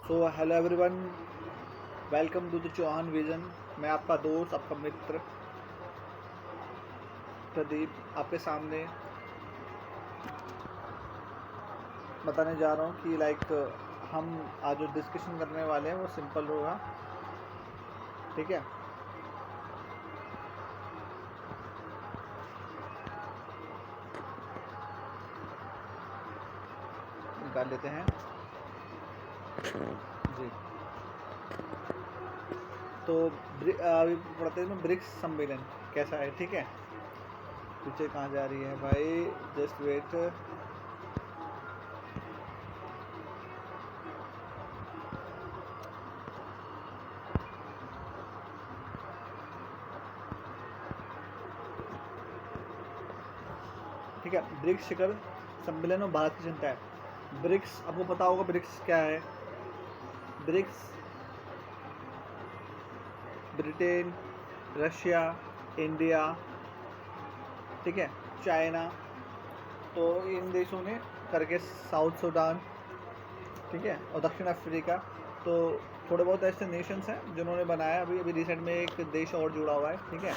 So hello everyone, welcome to the Chauhan vision. मैं आपका दोस्त, आपका मित्र प्रदीप आपके सामने बताने जा रहा हूँ कि हम आज जो डिस्कशन करने वाले हैं वो सिंपल होगा। ठीक है, निकाल लेते हैं जी। तो अभी पढ़ते हैं ब्रिक्स सम्मेलन कैसा है। ठीक है, पीछे कहाँ जा रही है भाई, जस्ट वेट। ठीक है, ब्रिक्स शिखर सम्मेलन में भारत की चिंता है। ब्रिक्स, आपको पता होगा ब्रिक्स क्या है। ब्रिक्स ब्रिटेन, रशिया, इंडिया, ठीक है, चाइना, तो इन देशों ने करके साउथ सूडान, ठीक है, और दक्षिण अफ्रीका, तो थोड़े बहुत ऐसे नेशंस हैं जिन्होंने बनाया। अभी रिसेंट में एक देश और जुड़ा हुआ है। ठीक है,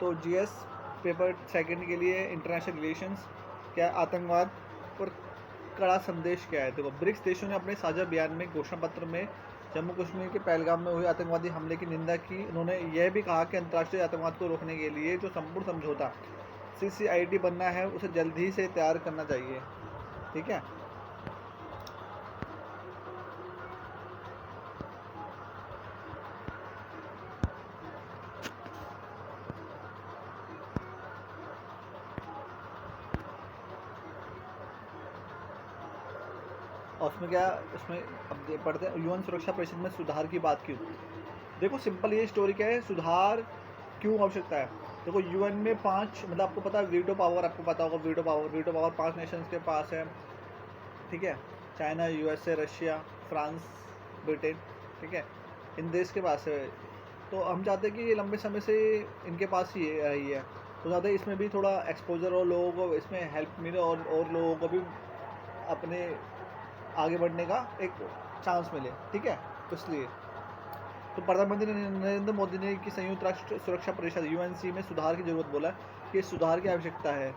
तो जीएस पेपर सेकंड के लिए इंटरनेशनल रिलेशंस क्या, आतंकवाद और कड़ा संदेश क्या है। देखो, ब्रिक्स देशों ने अपने साझा बयान में घोषणा पत्र में जम्मू कश्मीर के पहलगाम में हुए आतंकवादी हमले की निंदा की। उन्होंने यह भी कहा कि अंतर्राष्ट्रीय आतंकवाद को रोकने के लिए जो संपूर्ण समझौता CCIT बनना है उसे जल्द ही से तैयार करना चाहिए। ठीक है, और उसमें क्या, उसमें अब पढ़ते हैं UN सुरक्षा परिषद में सुधार की बात क्यों। देखो सिंपल ये स्टोरी क्या है, सुधार क्यों आवश्यकता है। देखो UN में 5, मतलब आपको पता है वीटो पावर, आपको पता होगा वीटो पावर 5 नेशंस के पास है। ठीक है, China, USA, Russia, France, Britain, ठीक है, इन देश के पास है। तो हम चाहते हैं कि ये लंबे समय से इनके पास ही रही है, तो चाहते हैं इसमें भी थोड़ा एक्सपोजर और लोगों को इसमें हेल्प मिले और लोगों को भी अपने आगे बढ़ने का एक चांस मिले। ठीक है, तो इसलिए तो प्रधानमंत्री नरेंद्र मोदी ने कि संयुक्त राष्ट्र सुरक्षा परिषद UNC में सुधार की जरूरत बोला कि सुधार की आवश्यकता है।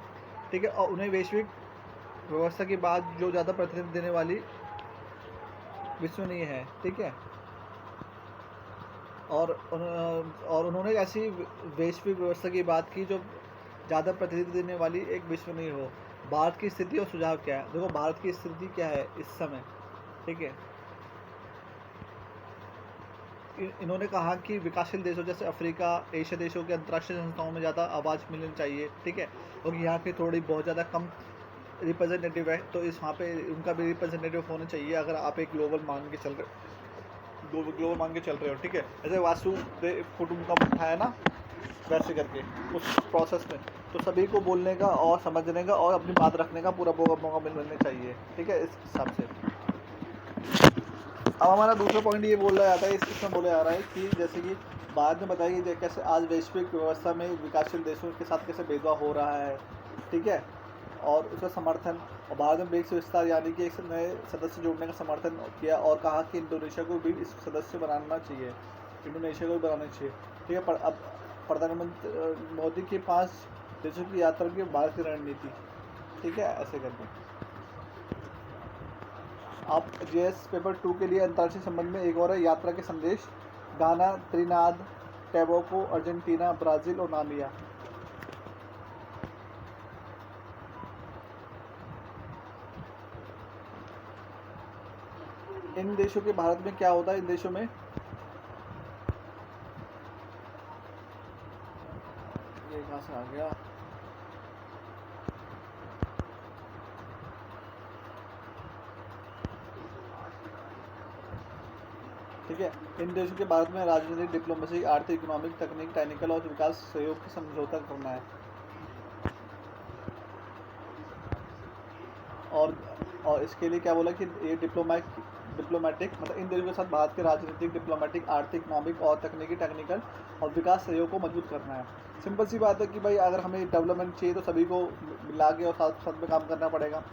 ठीक है, और उन्हें वैश्विक व्यवस्था के बाद जो ज़्यादा प्रतिनिधित्व देने वाली विश्वसनीय है। ठीक है, और उन्होंने ऐसी वैश्विक व्यवस्था की बात की जो ज़्यादा प्रतिनिधित्व देने वाली एक विश्वसनीय हो। भारत की स्थिति और सुझाव क्या है। देखो भारत की स्थिति क्या है इस समय। ठीक है, इन्होंने कहा कि विकासशील देशों जैसे अफ्रीका, एशिया देशों के अंतर्राष्ट्रीय संस्थाओं में ज़्यादा आवाज़ मिलनी चाहिए। ठीक है, और यहाँ पे थोड़ी बहुत ज़्यादा कम रिप्रेजेंटेटिव है, तो इस वहाँ पे उनका भी रिप्रेजेंटेटिव होना चाहिए अगर आप एक ग्लोबल मान के चल रहे हो। ठीक है, ऐसे वासुदेव कुटुंबकम है ना, वैसे करके उस प्रोसेस में तो सभी को बोलने का और समझने का और अपनी बात रखने का पूरा मौका मिलना चाहिए। ठीक है, इस हिसाब से अब हमारा दूसरा पॉइंट ये बोला जाता है, इसमें बोला जा रहा है कि जैसे कि बाद में बताइए कैसे आज वैश्विक व्यवस्था में विकासशील देशों के साथ कैसे भेदभाव हो रहा है। ठीक है, और उसका समर्थन, और भारत में ब्रिक्स विस्तार यानी कि एक नए सदस्य जोड़ने का समर्थन किया और कहा कि इंडोनेशिया को भी इस सदस्य बनाना चाहिए, ठीक है। पर अब प्रधानमंत्री मोदी की 5 देशों की यात्रा की भारत की रणनीति। ठीक है, ऐसे करके आप GS पेपर 2 के लिए अंतर्राष्ट्रीय संबंध में एक और है यात्रा के संदेश, गाना, त्रिनाद टैबोको, अर्जेंटीना, ब्राज़ील और नामिया। इन देशों के भारत में क्या होता है, इन देशों में ये कहाँ से आ गया। ठीक है, इन देशों के भारत में राजनीतिक, डिप्लोमेसी, आर्थिक, इकोनॉमिक, तकनीक, टेक्निकल और विकास सहयोग की समझौता करना है। और इसके लिए क्या बोला कि ये डिप्लोमेटिक मतलब इन देशों के साथ भारत के राजनीतिक, डिप्लोमेटिक, आर्थिक, इकोनॉमिक और तकनीकी, टेक्निकल और विकास सहयोग को मजबूत करना है। सिंपल सी बात है कि भाई अगर हमें डेवलपमेंट चाहिए तो सभी को मिला के और साथ साथ में काम करना पड़ेगा।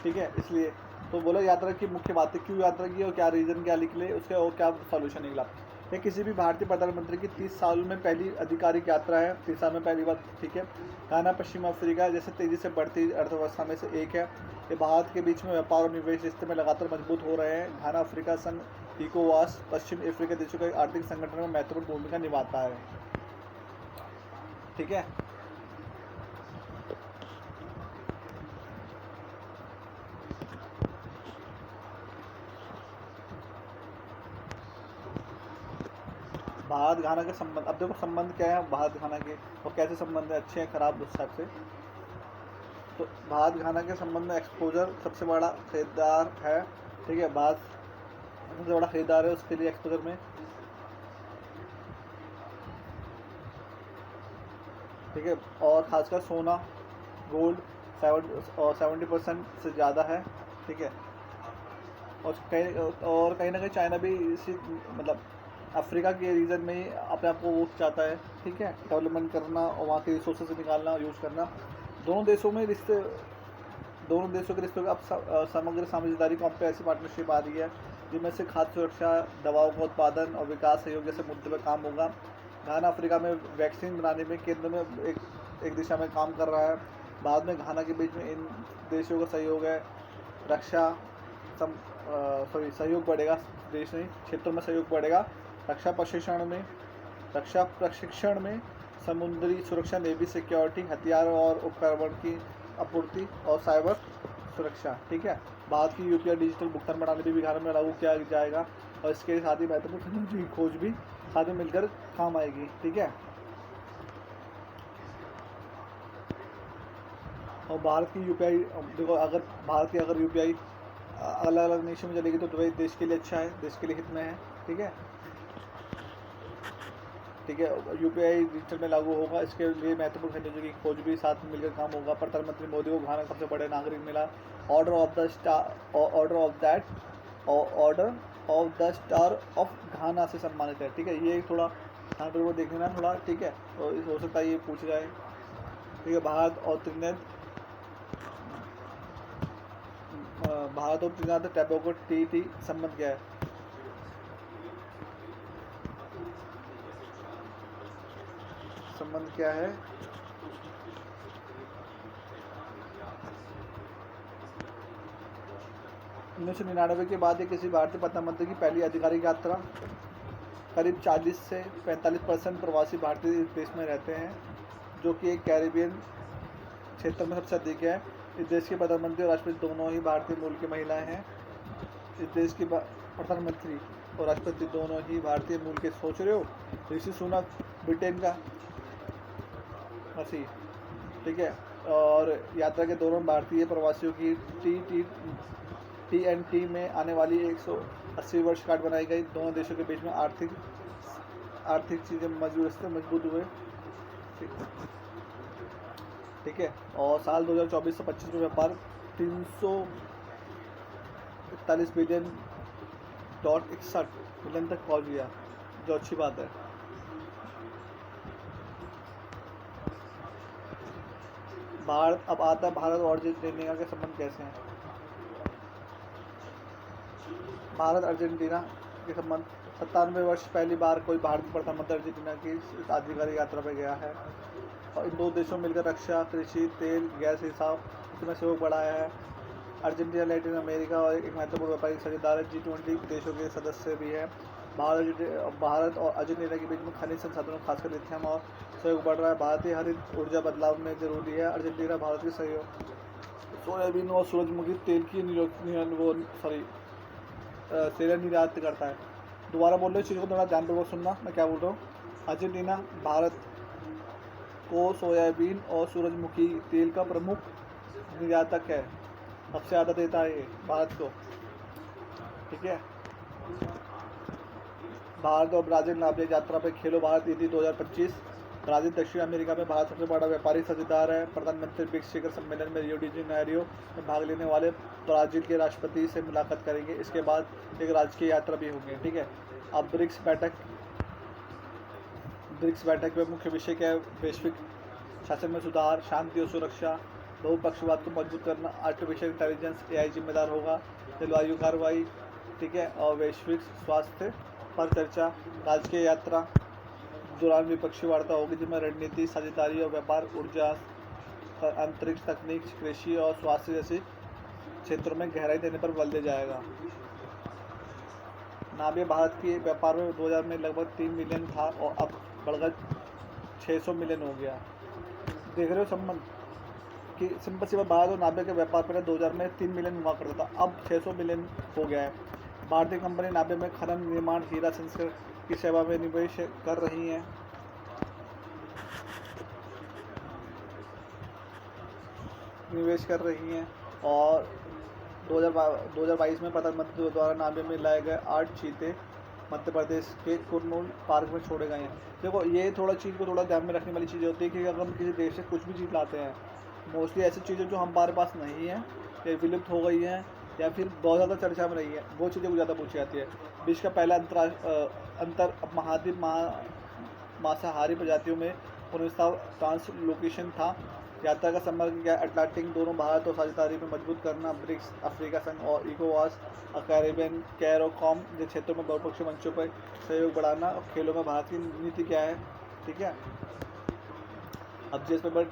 ठीक है, इसलिए तो बोला यात्रा की मुख्य बातें, क्यों यात्रा की और क्या रीज़न क्या निकले उसके और क्या सॉल्यूशन निकला। ये किसी भी भारतीय प्रधानमंत्री की 30 साल में पहली आधिकारिक यात्रा है, 30 साल में पहली बार, ठीक है। घाना पश्चिम अफ्रीका जैसे तेज़ी से बढ़ती अर्थव्यवस्था में से एक है। ये भारत के बीच में व्यापार और निवेश रिश्ते में लगातार मजबूत हो रहे हैं। घाना अफ्रीका संघ इकोवास पश्चिम अफ्रीका देशों के आर्थिक संगठन में महत्वपूर्ण भूमिका निभाता है, ठीक है। भारत घाना के संबंध, अब देखो संबंध क्या है भारत घाना के और कैसे संबंध है, अच्छे हैं खराब उस हिसाब से। तो भारत घाना के संबंध में एक्सपोजर सबसे बड़ा खरीदार है, ठीक है। भारत सबसे बड़ा खरीदार है, उसके लिए एक्सपोजर में, ठीक है। और खासकर सोना गोल्ड 70% से ज़्यादा है, ठीक है। और कहीं ना कहीं चाइना भी इसी मतलब अफ्रीका के रीजन में ही अपने आप को वो चाहता है, ठीक है, डेवलपमेंट करना और वहाँ के रिसोर्सेज निकालना यूज़ करना। दोनों देशों के रिश्तों की अब समग्र साझेदारी को पे ऐसी पार्टनरशिप आ रही है जिनमें से खाद्य सुरक्षा, दवाओं का उत्पादन और विकास सहयोग जैसे मुद्दे पर काम होगा। घाना अफ्रीका में वैक्सीन बनाने में केंद्र में एक दिशा में काम कर रहा है। बाद में घाना के बीच में इन देशों का सहयोग है, रक्षा सहयोग बढ़ेगा, देश नहीं क्षेत्रों में सहयोग बढ़ेगा। रक्षा प्रशिक्षण में समुद्री सुरक्षा, नेवी सिक्योरिटी, हथियार और उपकरण की आपूर्ति और साइबर सुरक्षा, ठीक है। भारत की यूपीआई डिजिटल भुगतान प्रणाली भी घाना में लागू किया जाएगा और इसके साथ ही महत्वपूर्ण तकनीकी की खोज भी साथ में मिलकर काम आएगी, ठीक है। और भारत की यूपीआई देखो, अगर भारत की अगर यूपीआई अलग अलग नेशन में चलेगी तो वही देश के लिए अच्छा है, देश के लिए हित में है, ठीक है, ठीक है। यूपीआई डिजिटल में लागू होगा, इसके लिए महत्वपूर्ण खनिजों की खोज भी साथ में मिलकर काम होगा। प्रधानमंत्री मोदी को घाना सबसे बड़े नागरिक मिला order of the star of घाना से सम्मानित है, ठीक है। ये थोड़ा यहाँ पर वो देखने ना थोड़ा, ठीक है, तो हो सकता है ये पूछ जाए, ठीक है। भारत और त्रिनाद टैबोको टी संबंध क्या है? संबंध क्या है? $1999 के बाद किसी भारतीय प्रधानमंत्री की पहली आधिकारिक यात्रा। करीब 40 से 45% प्रवासी भारतीय इस देश में रहते हैं, जो कि एक कैरिबियन क्षेत्र में सबसे अधिक है। इस देश के प्रधानमंत्री और राष्ट्रपति दोनों ही भारतीय मूल की महिलाएं हैं। इस देश की प्रधानमंत्री और राष्ट्रपति दोनों ही भारतीय मूल के। सोच रहे हो, ऋषि सुनक ब्रिटेन का मसीह, ठीक है। और यात्रा के दौरान भारतीय प्रवासियों की TNT में आने वाली 180 वर्षगांठ बनाई गई। दोनों देशों के बीच में आर्थिक चीज़ें मजबूत हुए, ठीक है। और साल 2024 से 25 में व्यापार 341 बिलियन तक पहुंच गया, जो अच्छी बात है। भारत अब आता है, भारत और अर्जेंटीना के संबंध कैसे हैं? भारत अर्जेंटीना के संबंध 97 वर्ष पहली बार कोई भारतीय प्रधानमंत्री अर्जेंटीना की आधिकारिक यात्रा पर गया है और इन दो देशों में मिलकर रक्षा, कृषि, तेल, गैस हिसाब इसमें सहयोग बढ़ाया है। अर्जेंटीना लैटिन अमेरिका और एक महत्वपूर्ण व्यापारिक साझेदार है, G20 देशों के सदस्य भी है। भारत और अर्जेंटीना के बीच में खनिज संसाधनों खासकर लिथियम और सहयोग बढ़ रहा है। भारतीय हरित ऊर्जा बदलाव में जरूरी है। अर्जेंटीना भारत के सहयोग सोयाबीन और सूरजमुखी तेल की तेल निर्यात करता है। दोबारा बोल रहे चीज़ को थोड़ा ध्यानपूर्वक सुनना, मैं क्या बोल रहा हूँ। अर्जेंटीना भारत को सोयाबीन और सूरजमुखी तेल का प्रमुख निर्यातक है, सबसे ज़्यादा देता है ये भारत को, ठीक है। भारत और ब्राज़ील नाबालिग यात्रा पर खेलो भारत नीति 2025। ब्राज़ील दक्षिण अमेरिका में भारत सबसे बड़ा व्यापारिक साझेदार है। प्रधानमंत्री ब्रिक्स शिखर सम्मेलन में रियो डी जेनेरियो में भाग लेने वाले ब्राज़ील के राष्ट्रपति से मुलाकात करेंगे। इसके बाद एक राजकीय यात्रा भी होगी, ठीक है। अब ब्रिक्स बैठक में मुख्य विषय क्या है? वैश्विक शासन में सुधार, शांति और सुरक्षा, बहुपक्षवाद को मजबूत करना, आर्टिफिशियल इंटेलिजेंस AI जिम्मेदार होगा, जलवायु कार्रवाई, ठीक है, और वैश्विक स्वास्थ्य पर चर्चा, राजकीय यात्रा दौरान विपक्षी वार्ता होगी जिसमें रणनीति, साझेदारी और व्यापार, ऊर्जा, अंतरिक्ष तकनीक, कृषि और स्वास्थ्य जैसे क्षेत्रों में गहराई देने पर बल दिया जाएगा। नाभिक भारत के व्यापार में 2000 में लगभग 3 मिलियन था और अब बढ़कर 600 मिलियन हो गया। देख रहे हो संबंध कि सिंपल सी बात, भारत और नाभिक के व्यापार पहले 2000 में 3 मिलियन हुआ करता था, अब 600 मिलियन हो गया है। भारतीय कंपनी नाभिक में खनन, निर्माण, हीरा संस्करण की सेवा में निवेश कर रही हैं। और 2022 में प्रधानमंत्री द्वारा नाभिक में लाए गए 8 चीते मध्य प्रदेश के कुरनूल पार्क में छोड़े गए हैं। देखो, ये थोड़ा चीज़ को थोड़ा ध्यान में रखने वाली चीज़ होती है कि अगर हम किसी देश से कुछ भी चीज़ लाते हैं, मोस्टली ऐसी चीज़ें जो हमारे पास नहीं है या विलुप्त हो गई हैं या फिर बहुत ज़्यादा चर्चा में रही है, वो चीज़ें को ज़्यादा पूछी जाती है। विश्व का पहला अंतर महाद्वीप मांसाहारी प्रजातियों में 19वां ट्रांसलोकेशन था। यात्रा का समग्र क्या, अटलांटिक दोनों भारत और साझेदारी में मजबूत करना, ब्रिक्स, अफ्रीका संघ और इकोवास, कैरिबियन, कैरोकॉम जैसे क्षेत्रों में बहुपक्षीय मंचों पर सहयोग बढ़ाना। और खेलों में भारत की नीति क्या है, ठीक है। अब जिस पर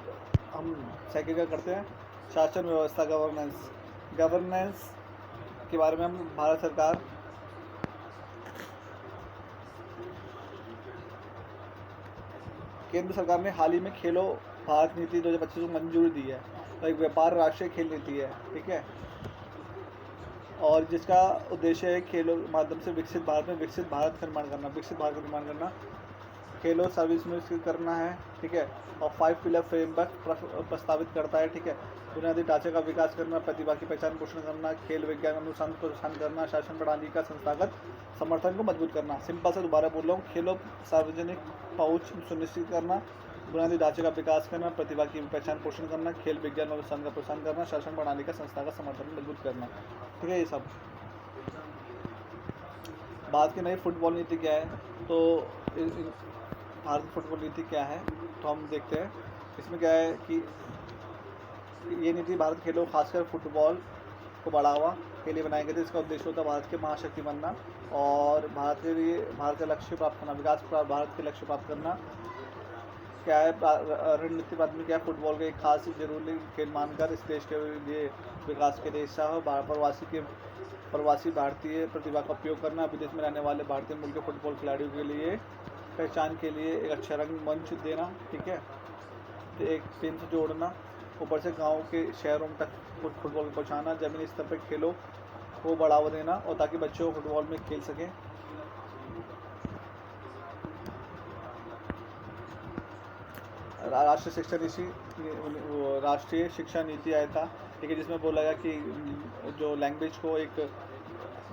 हम सेकंड का करते हैं, शासन व्यवस्था, गवर्नेंस के बारे में हम भारत सरकार केंद्र सरकार ने हाल ही में खेलो भारत नीति 2025 को मंजूरी दी है और एक व्यापार राष्ट्रीय खेल नीति है, ठीक है, और जिसका उद्देश्य है खेलों के माध्यम से विकसित भारत का निर्माण करना, खेलो सर्विस में विकसित करना है, ठीक है, और 5 पिलर फ्रेमवर्क प्रस्तावित करता है, ठीक है। बुनियादी ढांचे का विकास करना, प्रतिभा की पहचान पोषण करना, खेल विज्ञान अनुसंधान को प्रोत्साहन करना, शासन प्रणाली का संस्थागत समर्थन को मजबूत करना। सिंपल से दोबारा बोल रहा हूँ, खेलों सार्वजनिक पहुँच सुनिश्चित करना, बुनियादी ढांचे का विकास करना, प्रतिभा की पहचान पोषण करना, खेल विज्ञान अनुसंधान का प्रोत्साहन करना, शासन प्रणाली का संस्थागत समर्थन मजबूत करना, ठीक है। ये सब भारत की नई फुटबॉल नीति क्या है, तो भारत की फुटबॉल नीति क्या है तो हम देखते हैं। इसमें क्या है कि ये नीति भारत खेलों, खासकर फुटबॉल को बढ़ावा के लिए बनाई गई थी। इसका उद्देश्य होता है भारत के महाशक्ति बनना और भारत का लक्ष्य प्राप्त करना, भारत के लक्ष्य प्राप्त करना। क्या है रणनीति में क्या है, फुटबॉल का एक खास जरूरी खेल मानकर इस देश के लिए विकास के लिए हिस्सा हो, प्रवासी भारतीय प्रतिभा का उपयोग करना, विदेश में रहने वाले भारतीय मूल के फुटबॉल खिलाड़ियों के लिए पहचान के लिए एक अच्छा रंग मंच देना, ठीक है, तो एक टीम से जोड़ना, ऊपर से गांव के शहरों तक फुटबॉल को पहुँचाना, ज़मीनी स्तर पर खेलों को बढ़ावा देना और ताकि बच्चों को फुटबॉल में खेल सकें। राष्ट्रीय शिक्षा नीति आया था, ठीक है, जिसमें बोला गया कि जो लैंग्वेज को एक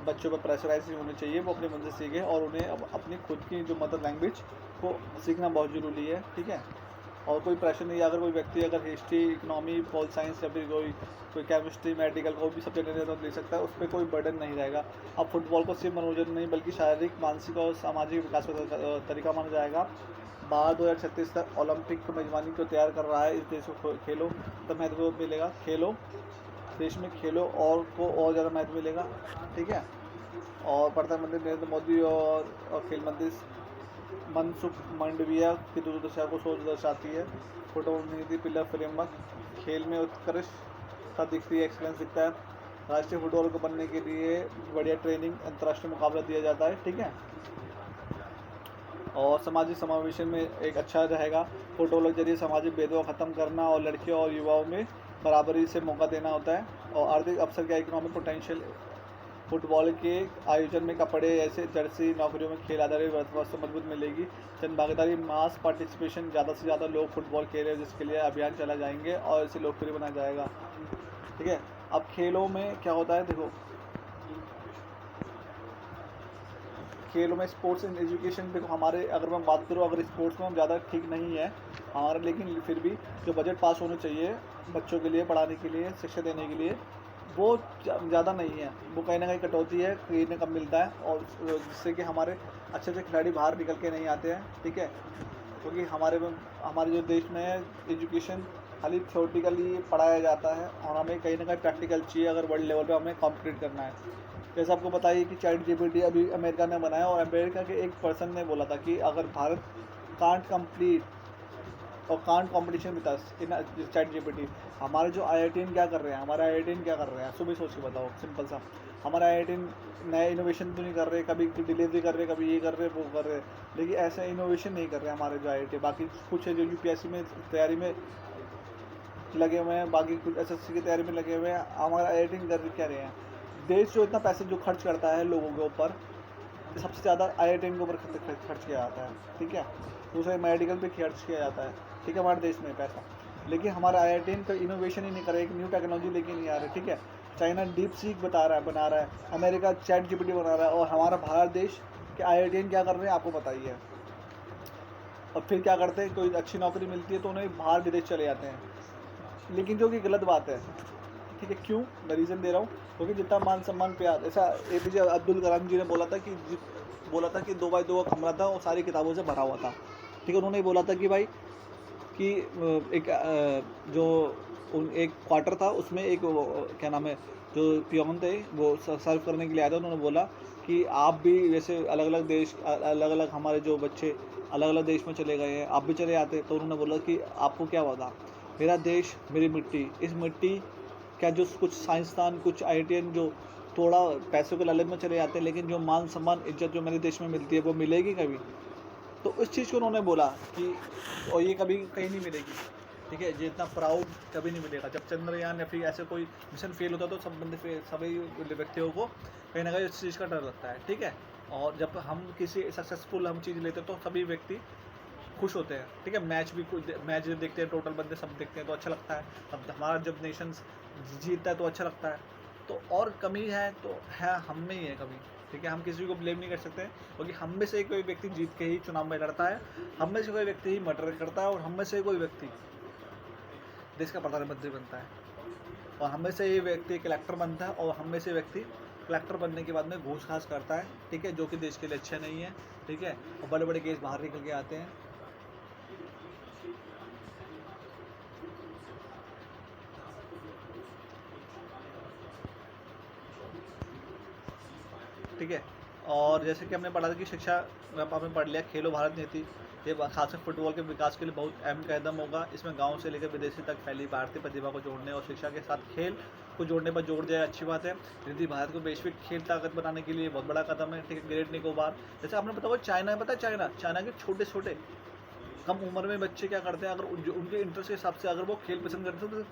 बच्चों पर प्रेशराइज होनी चाहिए, वो अपने मन से सीखें और उन्हें अपनी खुद की जो मदर लैंग्वेज को सीखना बहुत ज़रूरी है, ठीक है। और कोई प्रेशर नहीं, अगर कोई व्यक्ति अगर हिस्ट्री, इकोनॉमी, पॉल साइंस या फिर कोई केमिस्ट्री, मेडिकल कोई भी सब्जेक्ट लेने तो ले सकता है, उस पर कोई बर्डन नहीं रहेगा। अब फुटबॉल को सिर्फ मनोरंजन नहीं बल्कि शारीरिक, मानसिक और सामाजिक विकास का तरीका माना जाएगा। भारत 2036 तक ओलंपिक की मेजबानी को तैयार कर रहा है। इस देश को खेलो तो महत्व मिलेगा, देश में खेलो और ज़्यादा महत्व मिलेगा, ठीक है। और प्रधानमंत्री नरेंद्र मोदी और खेल मंत्री मनसुख मांडविया की दूरदर्शा को सोच दर्शाती है। फुटबॉल नीति पिलर फ्रेमवर्क, खेल में उत्कृष्टता दिखती है, एक्सलेंस दिखता है। राष्ट्रीय फुटबॉल को बनने के लिए बढ़िया ट्रेनिंग, अंतर्राष्ट्रीय मुकाबला दिया जाता है, ठीक है। और सामाजिक समावेशन में एक अच्छा रहेगा। फुटबॉल के जरिए सामाजिक भेदभाव खत्म करना और लड़कियों और युवाओं में बराबरी से मौका देना होता है। और आर्थिक अवसर का इकोनॉमिक पोटेंशियल फुटबॉल के आयोजन में कपड़े ऐसे जर्सी, नौकरियों में खेल आधारित अर्थव्यवस्था मजबूत मिलेगी। जन भागीदारी, मास पार्टिसिपेशन, ज़्यादा से ज़्यादा लोग फुटबॉल खेलें, जिसके लिए अभियान चला जाएंगे और इसे लोकप्रिय बनाया जाएगा, ठीक है। अब खेलों में क्या होता है, देखो खेलों में स्पोर्ट्स एंड एजुकेशन, देखो हमारे अगर मैं बात करूँ, अगर स्पोर्ट्स में हम ज़्यादा ठीक नहीं है हमारा, लेकिन फिर भी जो बजट पास होने चाहिए बच्चों के लिए, पढ़ाने के लिए, शिक्षा देने के लिए, वो ज़्यादा नहीं है। वो कहीं ना कहीं कटौती है, खरीदने कम मिलता है और जिससे कि हमारे अच्छे से खिलाड़ी बाहर निकल के नहीं आते हैं, ठीक है। क्योंकि हमारे जो देश में एजुकेशन खाली थ्योरेटिकली पढ़ाया जाता है और हमें कहीं ना कहीं प्रैक्टिकल चाहिए अगर वर्ल्ड लेवल पे हमें कॉम्पिटिट करना है। जैसे आपको बताइए कि ChatGPT अभी अमेरिका ने बनाया और अमेरिका के एक पर्सन ने बोला था कि अगर भारत कांट कंप्लीट और can't competition with us in ChatGPT, हमारे जो IITian क्या कर रहे हैं, हमारे IITian क्या कर रहे हैं, सुबह सोच के बताओ सिंपल सा। हमारे IITian नए इनोवेशन तो नहीं कर रहे, कभी डिलीवरी कर रहे, कभी ये कर रहे, वो कर रहे, लेकिन ऐसे इनोवेशन नहीं कर रहे हमारे जो IIT। बाकी कुछ है जो UPSC में तैयारी में लगे हुए हैं, बाकी कुछ SSC की तैयारी में लगे हुए हैं, हमारा IITian कर क्या रहे हैं। देश जो इतना पैसे जो खर्च करता है लोगों के ऊपर, सबसे ज़्यादा IITian के ऊपर खर्च किया जाता है, ठीक है। दूसरे मेडिकल पे खर्च किया जाता है, ठीक है, हमारे देश में पैसा। लेकिन हमारा IITian तो इनोवेशन ही नहीं कर रहा है, एक न्यू टेक्नोलॉजी लेके नहीं आ रहे, ठीक है। चाइना डीप सीक बना रहा है, अमेरिका ChatGPT बना रहा है, और हमारा भारत देश के IITian क्या कर रहे हैं आपको बताइए। और फिर क्या करते हैं, कोई अच्छी नौकरी मिलती है तो उन्हें बाहर विदेश चले जाते हैं, लेकिन जो कि गलत बात है, ठीक है। क्यों, मैं रीज़न दे रहा हूँ, क्योंकि जितना मान सम्मान प्यार, ऐसा APJ अब्दुल कलाम जी ने बोला था कि 2x2 का कमरा था और सारी किताबों से भरा हुआ था, ठीक है। उन्होंने बोला था कि भाई कि जो एक क्वार्टर था उसमें एक क्या नाम है, जो पियोन थे वो सर्व करने के लिए आए थे, उन्होंने बोला कि आप भी वैसे अलग अलग हमारे जो बच्चे अलग अलग देश में चले गए हैं, आप भी चले आते। तो उन्होंने बोला कि आपको क्या पता, मेरा देश मेरी मिट्टी, इस मिट्टी क्या जो कुछ साइंसदान कुछ IITian जो थोड़ा पैसों के लालच में चले जाते हैं, लेकिन जो मान सम्मान इज्जत जो मेरे देश में मिलती है वो मिलेगी कभी। तो उस चीज़ को उन्होंने बोला कि और ये कभी कहीं नहीं मिलेगी, ठीक है। ये इतना प्राउड कभी नहीं मिलेगा। जब चंद्रयान या फिर ऐसे कोई मिशन फेल होता है तो सभी व्यक्तियों को कहीं ना कहीं इस चीज़ का डर लगता है, ठीक है। और जब हम किसी सक्सेसफुल हम चीज़ लेते हैं तो सभी व्यक्ति खुश होते हैं, ठीक है। मैच देखते हैं, टोटल बंदे सब देखते हैं तो अच्छा लगता है। अब हमारा जब नेशन जीतता है तो अच्छा लगता है। तो और कमी है तो है हम में ही है कमी, ठीक है। हम किसी को ब्लेम नहीं कर सकते, क्योंकि हम में से कोई व्यक्ति जीत के ही चुनाव में लड़ता है, हम में से कोई व्यक्ति ही मर्डर करता है, और हम में से कोई व्यक्ति देश का प्रधानमंत्री बनता है, और हम में से ये व्यक्ति कलेक्टर बनता है, और हम में से व्यक्ति कलेक्टर बनने के बाद में घूस घास करता है, ठीक है, जो कि देश के लिए अच्छा नहीं है, ठीक है। और बड़े बड़े केस बाहर निकल के आते हैं। ठीक है। और जैसे कि हमने पढ़ा था कि शिक्षा, आपने पढ़ लिया खेलो भारत नीति, ये खासकर फुटबॉल के विकास के लिए बहुत अहम कदम होगा। इसमें गांव से लेकर विदेशी तक फैली भारतीय प्रतिभा को जोड़ने और शिक्षा के साथ खेल को जोड़ने पर जोड़ दिया, अच्छी बात है। यदि भारत को वैश्विक खेल ताकत बनाने के लिए बहुत बड़ा कदम है, ठीक है। ग्रेट निकोबार, जैसे आपने पता होगा चाइना है, पता है चाइना के छोटे छोटे कम उम्र में बच्चे क्या करते हैं, अगर उनके इंटरेस्ट के हिसाब से अगर वो खेल पसंद करते हैं तो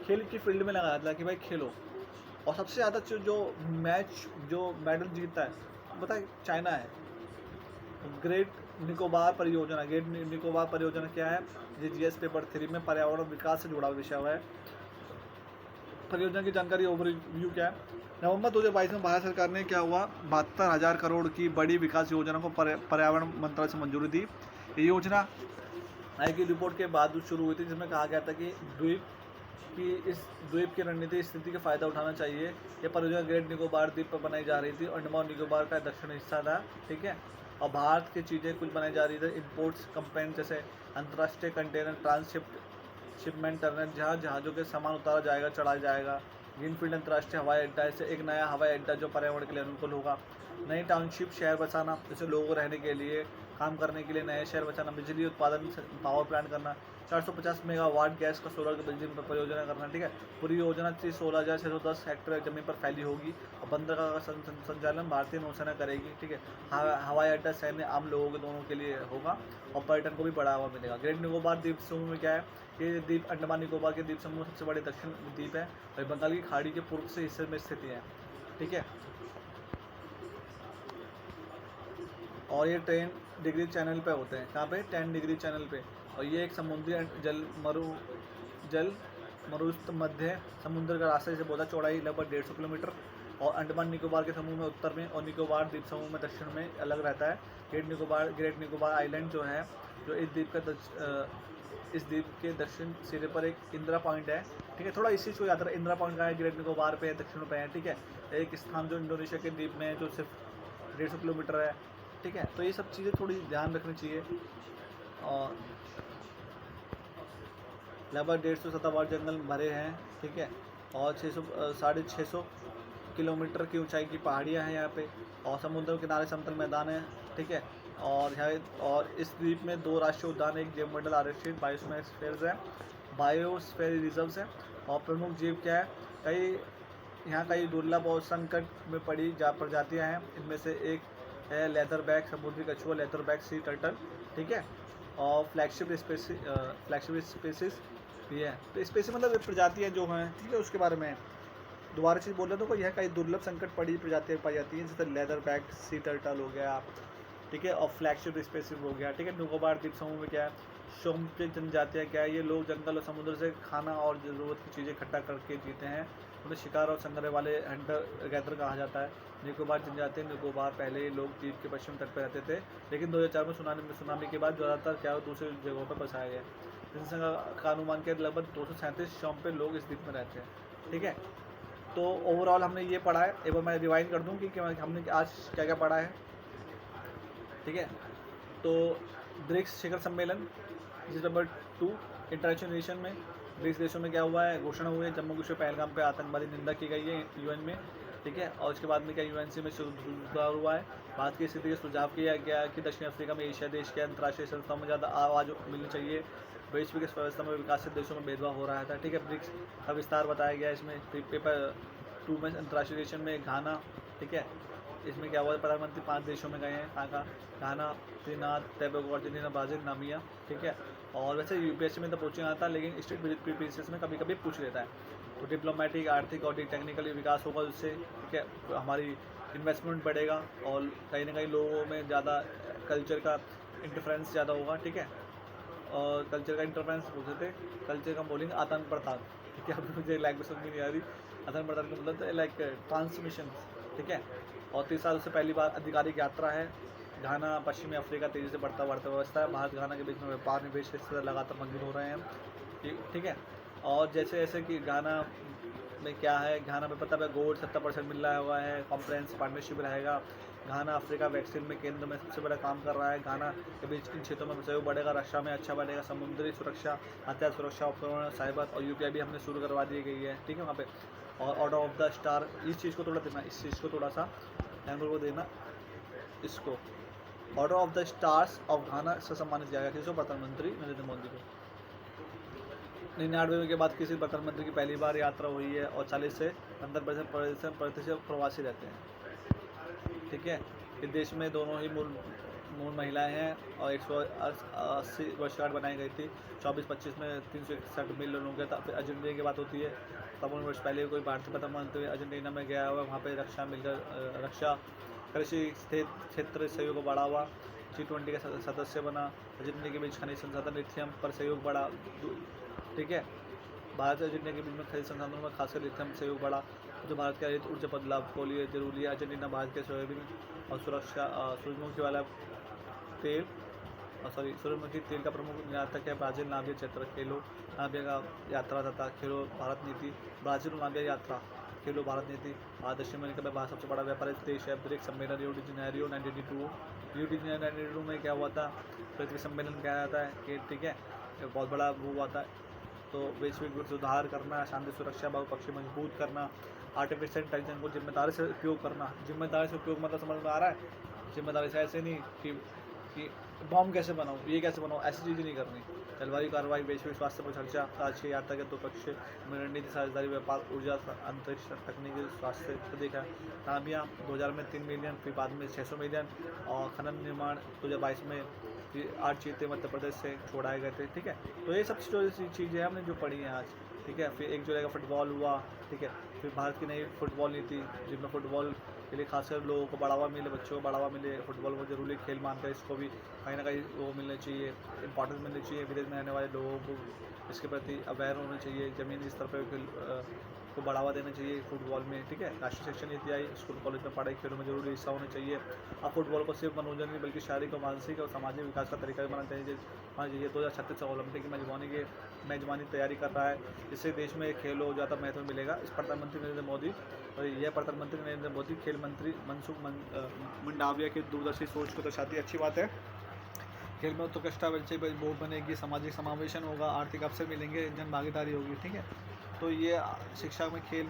खेल की फील्ड में लगा जाता है कि भाई खेलो। और सबसे ज़्यादा जो मेडल जीतता है पता है चाइना है। ग्रेट निकोबार परियोजना क्या है, ये GS पेपर 3 में पर्यावरण विकास से जुड़ा विषय हुआ है। परियोजना की जानकारी ओवरव्यू क्या है। नवंबर 2022 में भारत सरकार ने क्या हुआ, 72,000 करोड़ की बड़ी विकास योजना को पर्यावरण मंत्रालय से मंजूरी दी। ये योजना आई की रिपोर्ट के बाद शुरू हुई थी, जिसमें कहा गया था कि इस द्वीप की रणनीतिक स्थिति का फ़ायदा उठाना चाहिए। ये परियोजना ग्रेट निकोबार द्वीप पर बनाई जा रही थी, अंडमान निकोबार का दक्षिणी हिस्सा था, ठीक है। और भारत की चीज़ें कुछ बनाई जा रही थी, इंपोर्ट्स कंपेन, जैसे अंतर्राष्ट्रीय कंटेनर शिपमेंट टर्मिनल, जहाज़ों के सामान उतारा जाएगा चढ़ाया जाएगा। ग्रीनफील्ड अंतर्राष्ट्रीय हवाई अड्डा, ऐसे एक नया हवाई अड्डा जो पर्यावरण के लिए अनुकूल होगा। नई टाउनशिप शहर बसाना, जैसे लोगों को रहने के लिए काम करने के लिए नए शहर बचाना। बिजली उत्पादन पावर प्लांट करना, 450 मेगावाट गैस का सोलर की बिजली पर परियोजना करना, ठीक है। पूरी योजना 16,610 हेक्टेयर जमीन पर फैली होगी और बंदरगाह का संचालन भारतीय नौसेना करेगी, ठीक है। हवाई अड्डा सैन्य आम लोगों के दोनों के लिए होगा और पर्यटन को भी बढ़ावा मिलेगा। ग्रेट निकोबार द्वीप समूह में क्या है, ये द्वीप अंडमान निकोबार के द्वीप समूह सबसे बड़े दक्षिण द्वीप है और बंगाल की खाड़ी के पूर्व से हिस्से में स्थित है, ठीक है। और ये 10 डिग्री चैनल पे होते हैं, कहाँ पे, 10 डिग्री चैनल पे। और ये एक समुद्री जल मरुस्त मध्य समुद्र का रास्ते से बोला, चौड़ाई लगभग 150 किलोमीटर। और अंडमान निकोबार के समूह में उत्तर में और निकोबार द्वीप समूह में दक्षिण में अलग रहता है। ग्रेट निकोबार आइलैंड जो है, जो इस द्वीप के दक्षिण सिरे पर एक इंदिरा पॉइंट है, ठीक है। थोड़ा इसी चीज़ को याद रखें, इंदिरा पॉइंट का है, ग्रेट निकोबार पे दक्षिण पे है, ठीक है। एक स्थान जो इंडोनेशिया के द्वीप में है, जो सिर्फ 150 किलोमीटर है, ठीक है। तो ये सब चीज़ें थोड़ी ध्यान रखनी चाहिए। और लगभग 150 सदाबहार जंगल भरे हैं, ठीक है। और 600 किलोमीटर की ऊंचाई की पहाड़ियाँ हैं यहाँ पे, और समुद्र के किनारे समतल मैदान है, ठीक है। और इस द्वीप में 2 राष्ट्रीय उद्यान, एक जैवमंडल आरक्षित बायोस्फीयर्स है, बायोस्फीयर रिजर्व्स है। और प्रमुख जीव क्या है, यहाँ कई दुर्लभ और संकट में पड़ी प्रजातियाँ हैं। इनमें से एक है लेदरबैक समुद्री कछुआ, लेदरबैक सी टर्टल, ठीक है। और फ्लैगशिप स्पेसिस ये है, तो स्पेसिस मतलब प्रजातियाँ जो हैं, ठीक है, उसके बारे में दोबारा चीज़ बोल रहे तो यह कई दुर्लभ संकट पड़ी प्रजातियाँ पाई जाती हैं, जैसे लेदरबैक सी टर्टल हो गया, ठीक है। और फ्लैगशिप स्पेसिस हो गया, ठीक है। निकोबार द्वीप समूह में क्या है, शोम्पे जनजातियाँ क्या है, ये लोग जंगल और समुद्र से खाना और ज़रूरत की चीज़ें इकट्ठा करके जीते हैं। उन्हें शिकार और संग्रह वाले हंटर गैदर कहा जाता है। निकोबार जनजातियाँ, निकोबार पहले ही लोग द्वीप के पश्चिम तट पर रहते थे, लेकिन 2004 में सुनामी के बाद ज़्यादातर क्या दूसरी जगहों पर बसाया गया। जनसंख्या का अनुमान के लगभग 237 शोम्पे लोग इस द्वीप में रहते हैं, ठीक है। तो ओवरऑल हमने ये पढ़ा है, एक बार मैं रिवाइंड कर दूँ कि हमने आज क्या क्या पढ़ा है, ठीक है। तो ब्रिक्स शिखर सम्मेलन जिस नंबर 2 इंटरनेशनल रिलेशन में ब्रिक्स देशों में क्या हुआ है, घोषणा हुई है, जम्मू कश्मीर पहलगाम पे आतंकवादी निंदा की गई है यूएन में, ठीक है। और उसके बाद में क्या यूएनसी में सुधार हुआ है, भारत की स्थिति का सुझाव किया गया कि दक्षिण अफ्रीका में एशिया देश के अंतर्राष्ट्रीय संस्थाओं में ज़्यादा आवाज़ मिलनी चाहिए, वैश्विक व्यवस्था में विकासित देशों में भेदभाव हो रहा था, ठीक है। ब्रिक्स का विस्तार बताया गया इसमें पेपर 2 में अंतर्राष्ट्रीय रिलेशन में घाना, ठीक है। इसमें क्या हुआ, प्रधानमंत्री 5 देशों में गए हैं, कहाँ, घाना, त्रिनाद, टोबैगो, अर्जेंटीना, ब्राज़ील, नामिया, ठीक है। और वैसे यूपीएससी में तो पूछ नहीं आता, लेकिन स्टेट प्रीवियस में कभी कभी पूछ लेता है। तो डिप्लोमेटिक, आर्थिक और टेक्निकल विकास होगा उससे, ठीक है, हमारी इन्वेस्टमेंट बढ़ेगा और कहीं ना कहीं लोगों में ज़्यादा कल्चर का इंटरफेरेंस ज़्यादा होगा, ठीक है। और कल्चर का इंटरफेरेंस बोलते थे, कल्चर का बोलेंगे आदान प्रदान, ठीक है। अभी मुझे लैंग्वेज समझ नहीं आ रही, आदान प्रदान का मतलब लाइक ट्रांसमिशन, ठीक है। और 30 साल से पहली बार आधिकारिक यात्रा है। घाना पश्चिमी अफ्रीका तेज़ी से बढ़ता व्यवस्था है, भारत घाना के बीच में व्यापार निवेश से लगातार मंजूर हो रहे हैं, ठीक है। और जैसे जैसे कि घाना में क्या है, घाना में पता है गोल्ड 70% मिल रहा हुआ है, कॉम्प्रेंस पार्टनरशिप रहेगा। घाना अफ्रीका वैक्सीन में केंद्र में सबसे बड़ा काम कर रहा है। घाना के बीच इन क्षेत्रों में सहयोग बढ़ेगा, रक्षा में अच्छा बढ़ेगा, समुद्री सुरक्षा, हथियार सुरक्षा उपकरण, साइबर और यूपीआई भी हमने शुरू करवा दी गई है, ठीक है वहाँ पे। और ऑर्डर ऑफ द स्टार, इस चीज़ को थोड़ा देना, इस चीज़ को थोड़ा सा ध्यान को देना, इसको order of the stars of घाना से सम्मानित किया गया किसको, प्रधानमंत्री नरेंद्र मोदी को। 99 के बाद किसी प्रधानमंत्री की पहली बार यात्रा हुई है और 40 से 15% प्रवासी रहते हैं, ठीक है। इस देश में दोनों ही मूल महिलाएं हैं और 180 वर्षगांठ बनाई गई थी। 24-25 में 361 मिलियन लोगों के। फिर अर्जेंटीना की बात होती है, 53 वर्ष पहले कोई भारतीय प्रधानमंत्री अर्जेंटीना में गया हुआ, वहाँ पे रक्षा कृषि क्षेत्र सहयोग को बढ़ावा, G20 का सदस्य बना, अर्जेंटीना के बीच खनिज संसाधन लिथियम पर सहयोग बढ़ा, ठीक है। भारत और अर्जेंटीना के बीच में खनिज संसाधनों में खासकर लिथियम सहयोग बढ़ा, जो भारत के हरित ऊर्जा बदलाव के लिए जरूरी है। अर्जेंटीना भारत के सोयाबीन और सूरजमुखी वाला तेल सूरजमुखी तेल का प्रमुख निर्यातक है। ब्राज़ील नामिया क्षेत्र, खेलो नामिया का यात्रा तथा खेलो भारत नीति, ब्राज़ील नामिया यात्रा, खेलो भारत नीति। दक्षिण अमेरिका में भारत सबसे बड़ा व्यापारिक देश है। ब्रिक्स सम्मेलन रियो डी जेनेरियो 1992 में क्या हुआ था, पृथ्वी सम्मेलन क्या आता है कि, ठीक है, बहुत बड़ा वो हुआ था। तो वैश्विक सुधार करना, शांति सुरक्षा बहुपक्षीय मजबूत करना, आर्टिफिशियल इंटेलिजेंस को जिम्मेदारी से उपयोग करना। जिम्मेदारी से उपयोग मतलब समझ में आ रहा है, जिम्मेदारी से ऐसे नहीं कि बॉम्ब कैसे बनाऊँ, ये कैसे बनाऊँ, ऐसी चीज़ें नहीं करनी। जलवायु कार्रवाई, वैश्विक स्वास्थ्य पर चर्चा, राष्ट्रीय यात्रा के 2 पक्ष में रणनीति, साझेदारी, व्यापार, ऊर्जा, अंतरिक्ष, तकनीकी, स्वास्थ्य को देखा। नामिया 2000 में 3 मिलियन, फिर बाद में 600 मिलियन। और खनन निर्माण 2022 में 8 चीते मध्य प्रदेश से छोड़ाए गए थे, ठीक है। तो ये सब चीज़ें हमने जो पढ़ी हैं आज, ठीक है। फिर 1 जुलाई का फुटबॉल हुआ, ठीक है। फिर भारत की नई फुटबॉल नीति, जिसमें फुटबॉल के लिए खासकर लोगों को बढ़ावा मिले, बच्चों को बढ़ावा मिले, फुटबॉल को जरूरी खेल मानकर इसको भी कहीं ना कहीं वो मिलना चाहिए, इंपॉर्टेंस मिलनी चाहिए। विदेश में रहने वाले लोगों को इसके प्रति अवेयर होना चाहिए, ज़मीनी स्तर पर को बढ़ावा देना चाहिए फुटबॉल में, ठीक है। राष्ट्रीय शिक्षा नीति आई, स्कूल कॉलेज में पढ़ाई खेलों में जरूरी हिस्सा होना चाहिए। अब फुटबॉल को सिर्फ मनोरंजन नहीं बल्कि शारीरिक और मानसिक और सामाजिक विकास का तरीका भी बनाना चाहिए। 2036 ओलंपिक की मेजबानी तैयारी कर रहा है, इससे देश में खेलों को ज़्यादा महत्व मिलेगा। इस प्रधानमंत्री नरेंद्र मोदी और यह प्रधानमंत्री नरेंद्र मोदी खेल मंत्री मनसुख मंडाविया की दूरदर्शी सोच को दर्शाती है। अच्छी बात है खेल में उत्कृष्टता बोर्ड बनेगी, सामाजिक समावेशन होगा, आर्थिक अवसर मिलेंगे, जन भागीदारी होगी। ठीक है, तो ये शिक्षा में खेल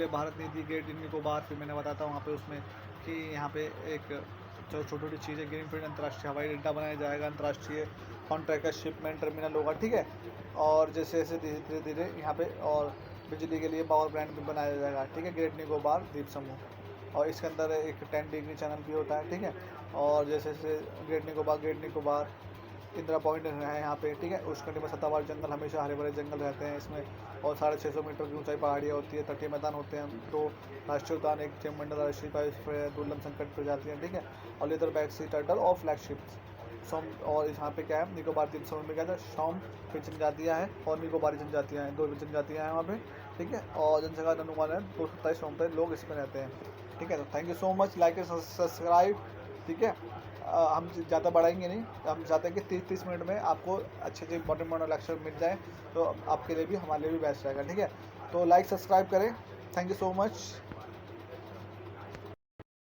है, भारत नीति, ग्रेट इंडियन निकोबार, फिर मैंने बताता हूँ वहाँ पे उसमें कि यहाँ पे एक जो छोटी छोटी चीज़ें, ग्रीनफील्ड अंतर्राष्ट्रीय हवाई अड्डा बनाया जाएगा, अंतर्राष्ट्रीय कॉन्ट्रैक्टर शिपमेंट टर्मिनल होगा। ठीक है, और जैसे जैसे धीरे धीरे यहाँ पे और बिजली के लिए पावर प्लांट भी बनाया जाएगा। ठीक है, ग्रेट निकोबार द्वीप समूह, और इसके अंदर एक 10 डिग्री चैनल भी होता है। ठीक है, और जैसे जैसे ग्रेट निकोबार इंदिरा पॉइंट है यहाँ पे। ठीक है, उष्णकटिबंधीय सदाबहार जंगल, हमेशा हरे भरे जंगल रहते हैं इसमें, और 650 मीटर की ऊंचाई पहाड़ियाँ होती है, तटीय मैदान होते हैं, 2 राष्ट्रीय उद्यान, एक जैवमंडल राष्ट्रीय बायोस्फीयर, दुर्लभ संकट प्रजातियाँ। ठीक है, और लेदर बैक सी टर्टल और फ्लैगशिप सोम, और यहाँ पे क्या है, निकोबार द्वीप समूह में क्या था, सौम फिर जनजातियाँ हैं और निकोबारी जनजातियाँ हैं, 2 जनजातियाँ हैं वहाँ पे। ठीक है, और जनसंख्या का अनुमान है 227 लोग इसमें रहते हैं। ठीक है, तो thank you so much, like and subscribe. ठीक है, हम ज़्यादा बढ़ाएंगे नहीं, हम चाहते हैं कि 30 मिनट में आपको अच्छे इंपॉर्टेंट लेक्चर मिल जाए, तो आपके लिए भी हमारे लिए भी बेस्ट रहेगा। ठीक है, तो लाइक सब्सक्राइब करें। Thank you so much.